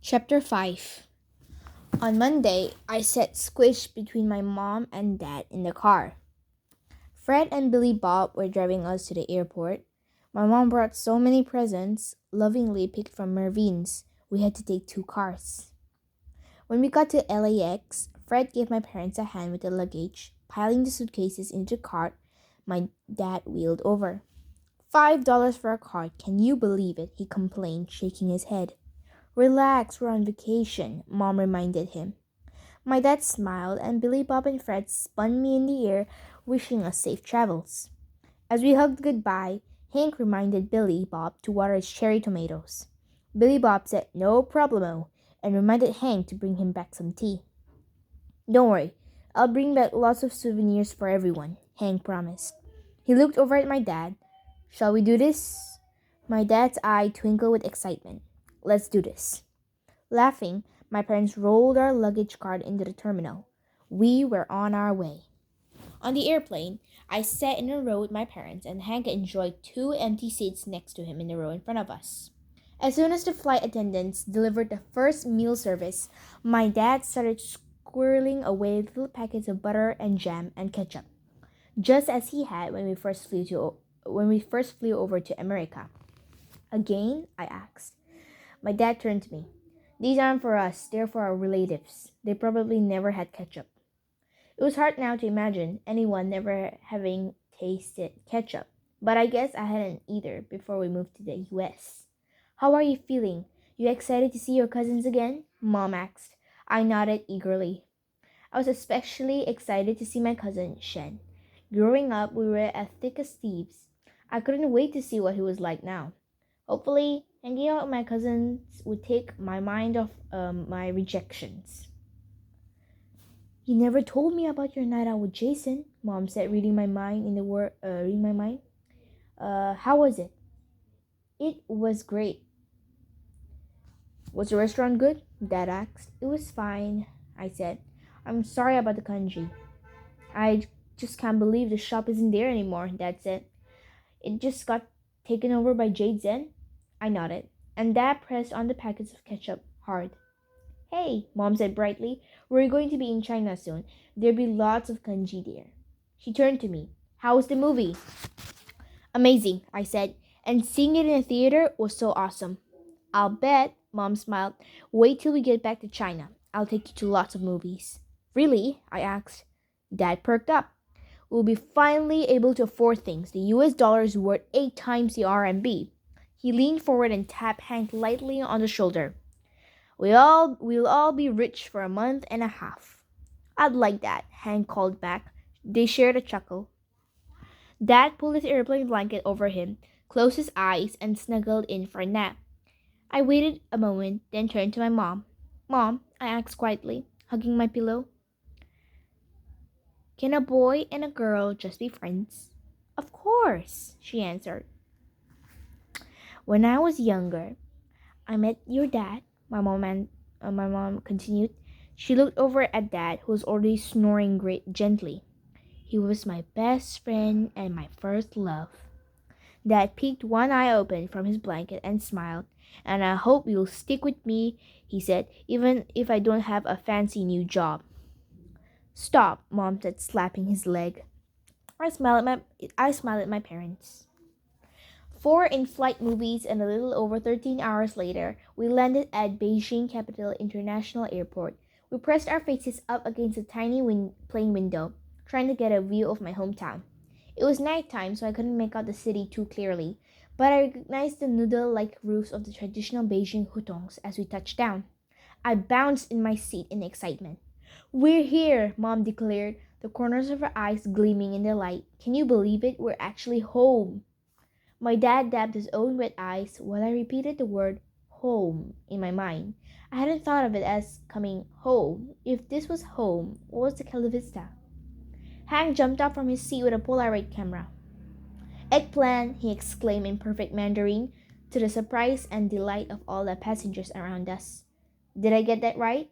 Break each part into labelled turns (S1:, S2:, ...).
S1: Chapter 5. On Monday, I sat squished between my mom and dad in the car. Fred and Billy Bob were driving us to the airport. My mom brought so many presents, lovingly picked from Mervin's. We had to take two cars. When we got to LAX, Fred gave my parents a hand with the luggage, piling the suitcases into the cart my dad wheeled over. $5 for a cart, can you believe it? He complained, shaking his head. Relax, we're on vacation, Mom reminded him. My dad smiled, and Billy Bob and Fred spun me in the air, wishing us safe travels. As we hugged goodbye, Hank reminded Billy Bob to water his cherry tomatoes. Billy Bob said no problemo and reminded Hank to bring him back some tea. Don't worry, I'll bring back lots of souvenirs for everyone, Hank promised. He looked over at my dad. Shall we do this? My dad's eye twinkled with excitement. Let's do this. Laughing, my parents rolled our luggage cart into the terminal. We were on our way. On the airplane, I sat in a row with my parents, and Hank enjoyed two empty seats next to him in the row in front of us. As soon as the flight attendants delivered the first meal service, my dad started squirreling away little packets of butter and jam and ketchup, just as he had when we first flew over to America. Again? I asked. My dad turned to me. These aren't for us, they're for our relatives. They probably never had ketchup. It was hard now to imagine anyone never having tasted ketchup, but I guess I hadn't either before we moved to the US. How are you feeling? You excited to see your cousins again? Mom asked. I nodded eagerly. I was especially excited to see my cousin, Shen. Growing up, we were as thick as thieves. I couldn't wait to see what he was like now. Hopefully, hanging out with my cousins would take my mind off my rejections. You never told me about your night out with Jason, Mom said, reading my mind. How was it? It was great. Was the restaurant good? Dad asked. It was fine, I said. I'm sorry about the kanji. I just can't believe the shop isn't there anymore, Dad said. It just got taken over by Jade Zen? I nodded, and Dad pressed on the packets of ketchup hard. Hey, Mom said brightly, we're going to be in China soon. There'll be lots of kanji there. She turned to me. How was the movie? Amazing, I said, and seeing it in a theater was so awesome. I'll bet, Mom smiled. Wait till we get back to China. I'll take you to lots of movies. Really? I asked. Dad perked up. We'll be finally able to afford things. The US dollar is worth 8 times the RMB. He leaned forward and tapped Hank lightly on the shoulder. We'll all be rich for a month and a half. I'd like that, Hank called back. They shared a chuckle. Dad pulled his airplane blanket over him, closed his eyes, and snuggled in for a nap. I waited a moment, then turned to my mom. Mom, I asked quietly, hugging my pillow, can a boy and a girl just be friends? Of course, she answered. When I was younger, I met your dad, my mom continued. She looked over at Dad, who was already snoring great gently. He was my best friend and my first love. Dad peeked one eye open from his blanket and smiled. And I hope you'll stick with me, he said, even if I don't have a fancy new job. Stop, Mom said, slapping his leg. I smiled at my parents. 4 in-flight movies and a little over 13 hours later, we landed at Beijing Capital International Airport. We pressed our faces up against a tiny plane window, trying to get a view of my hometown. It was nighttime, so I couldn't make out the city too clearly, but I recognized the noodle-like roofs of the traditional Beijing hutongs as we touched down. I bounced in my seat in excitement. We're here, Mom declared, the corners of her eyes gleaming in the light. Can you believe it? We're actually home. My dad dabbed his own wet eyes while I repeated the word home in my mind. I hadn't thought of it as coming home. If this was home, what was the Calavista? Hank jumped up from his seat with a Polaroid camera. Eggplant, he exclaimed in perfect Mandarin, to the surprise and delight of all the passengers around us. Did I get that right?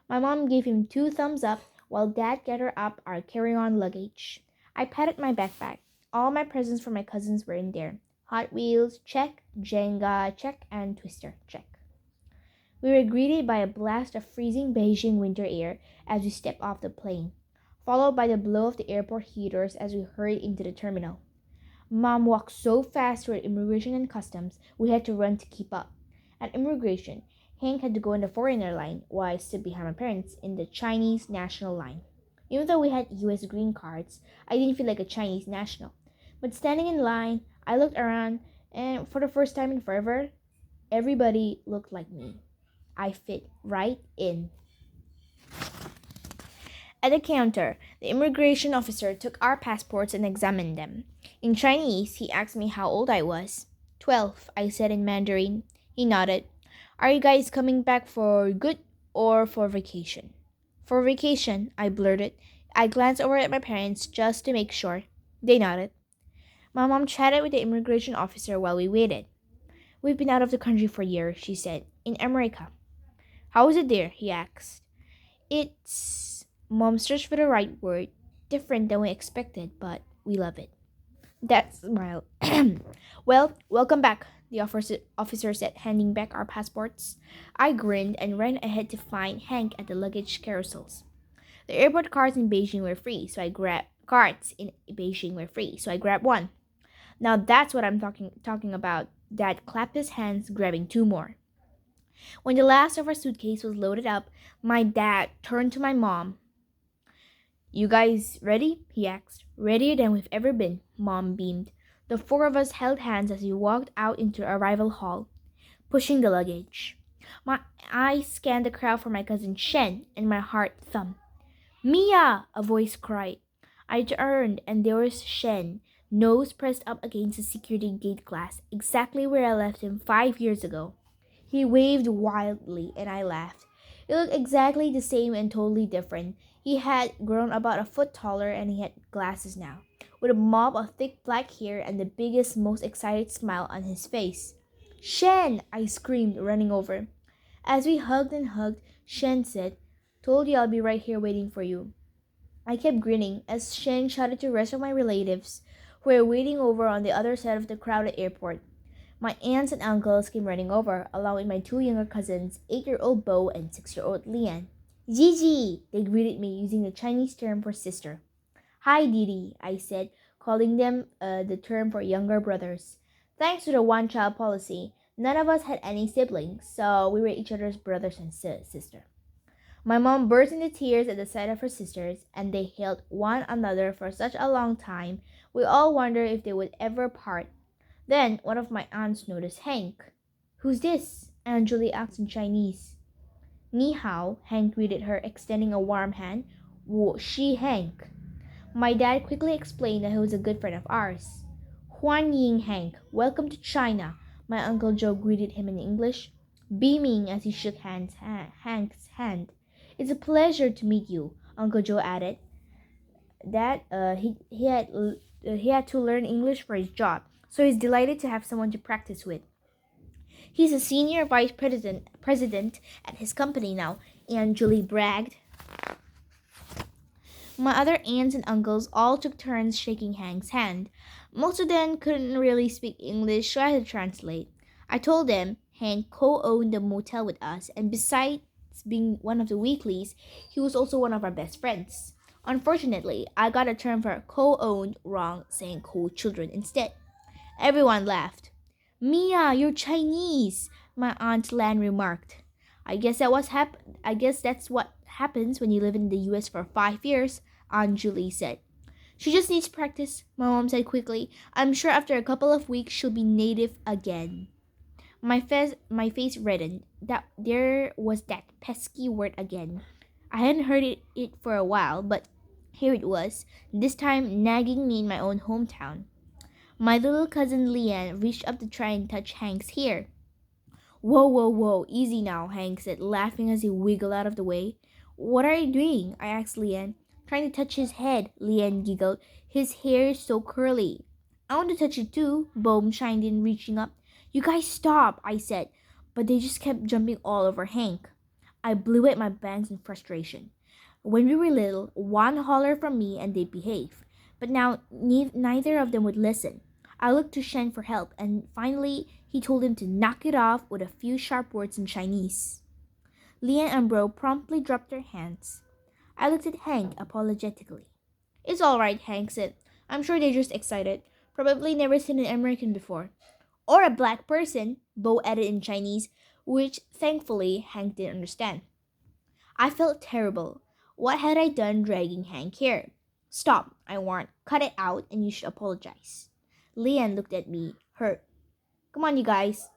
S1: My mom gave him 2 thumbs up while Dad gathered up our carry-on luggage. I patted my backpack. All my presents for my cousins were in there. Hot Wheels, check. Jenga, check. And Twister, check. We were greeted by a blast of freezing Beijing winter air as we stepped off the plane, followed by the blow of the airport heaters as we hurried into the terminal. Mom walked so fast through immigration and customs, we had to run to keep up. At immigration, Hank had to go in the foreigner line, while I stood behind my parents in the Chinese national line. Even though we had US green cards, I didn't feel like a Chinese national. But standing in line, I looked around, and for the first time in forever, everybody looked like me. I fit right in. At the counter, the immigration officer took our passports and examined them. In Chinese, he asked me how old I was. 12, I said in Mandarin. He nodded. Are you guys coming back for good or for vacation? For vacation, I blurted. I glanced over at my parents just to make sure. They nodded. My mom chatted with the immigration officer while we waited. We've been out of the country for years, she said. In America. How is it there? He asked. It's, Mom searched for the right word, different than we expected, but we love it. Dad smiled. Well, welcome back, the officer said, handing back our passports. I grinned and ran ahead to find Hank at the luggage carousels. The airport cards in Beijing were free, so I grabbed one. Now that's what I'm talking about. Dad clapped his hands, grabbing two more. When the last of our suitcase was loaded up, my dad turned to my mom. You guys ready? He asked. Readier than we've ever been, Mom beamed. The four of us held hands as we walked out into arrival hall, pushing the luggage. My eyes scanned the crowd for my cousin Shen, and my heart thumped. Mia! A voice cried. I turned, and there was Shen, nose pressed up against the security gate glass, exactly where I left him 5 years ago. He waved wildly, and I laughed. It looked exactly the same and totally different. He had grown about a foot taller, and he had glasses now, with a mop of thick black hair and the biggest, most excited smile on his face. Shen! I screamed, running over. As we hugged and hugged, Shen said, Told you I'll be right here waiting for you. I kept grinning as Shen shouted to the rest of my relatives, who were waiting over on the other side of the crowded airport. My aunts and uncles came running over, along with my two younger cousins, 8-year-old Bo and 6-year-old Lian. Gigi, they greeted me using the Chinese term for sister. Hi, Didi, I said, calling them the term for younger brothers. Thanks to the one-child policy, none of us had any siblings, so we were each other's brothers and sister. My mom burst into tears at the sight of her sisters, and they held one another for such a long time, we all wondered if they would ever part. Then one of my aunts noticed Hank. Who's this? Aunt Julie asked in Chinese. Ni hao, Hank greeted her, extending a warm hand. Wo shi Hank. My dad quickly explained that he was a good friend of ours. Huan Ying Hank, welcome to China, my Uncle Joe greeted him in English, beaming as he shook Hank's hand. It's a pleasure to meet you, Uncle Joe added. That he had to learn English for his job, so he's delighted to have someone to practice with. He's a senior vice president at his company now, Aunt Julie bragged. My other aunts and uncles all took turns shaking Hank's hand. Most of them couldn't really speak English, so I had to translate. I told them Hank co-owned the motel with us, and besides being one of the weeklies, he was also one of our best friends. Unfortunately, I got a term for co-owned wrong, saying co-children instead. Everyone laughed. Mia, you're Chinese, my Aunt Lan remarked. I guess that's what happens when you live in the US for 5 years, Aunt Julie said. She just needs practice, my mom said quickly. I'm sure after a couple of weeks she'll be native again. My face reddened. There was that pesky word again. I hadn't heard it for a while, but here it was, this time nagging me in my own hometown. My little cousin Lian reached up to try and touch Hank's hair. Whoa, easy now, Hank said, laughing as he wiggled out of the way. What are you doing? I asked Lian. Trying to touch his head, Lian giggled. His hair is so curly. I want to touch it too, Bohm chimed in, reaching up. You guys stop, I said, but they just kept jumping all over Hank. I blew at my bangs in frustration. When we were little, one holler from me and they'd behave. But now neither of them would listen. I looked to Shen for help, and finally he told him to knock it off with a few sharp words in Chinese. Leanne and Bro promptly dropped their hands. I looked at Hank apologetically. It's all right, Hank said. I'm sure they're just excited. Probably never seen an American before. Or a black person, Bo added in Chinese, which thankfully Hank didn't understand. I felt terrible. What had I done dragging Hank here? Stop, I warned. Cut it out and you should apologize. Leanne looked at me, hurt. Come on, you guys.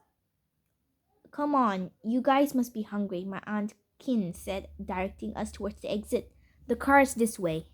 S1: Come on, you guys must be hungry, my Aunt Kin said, directing us towards the exit. The car is this way.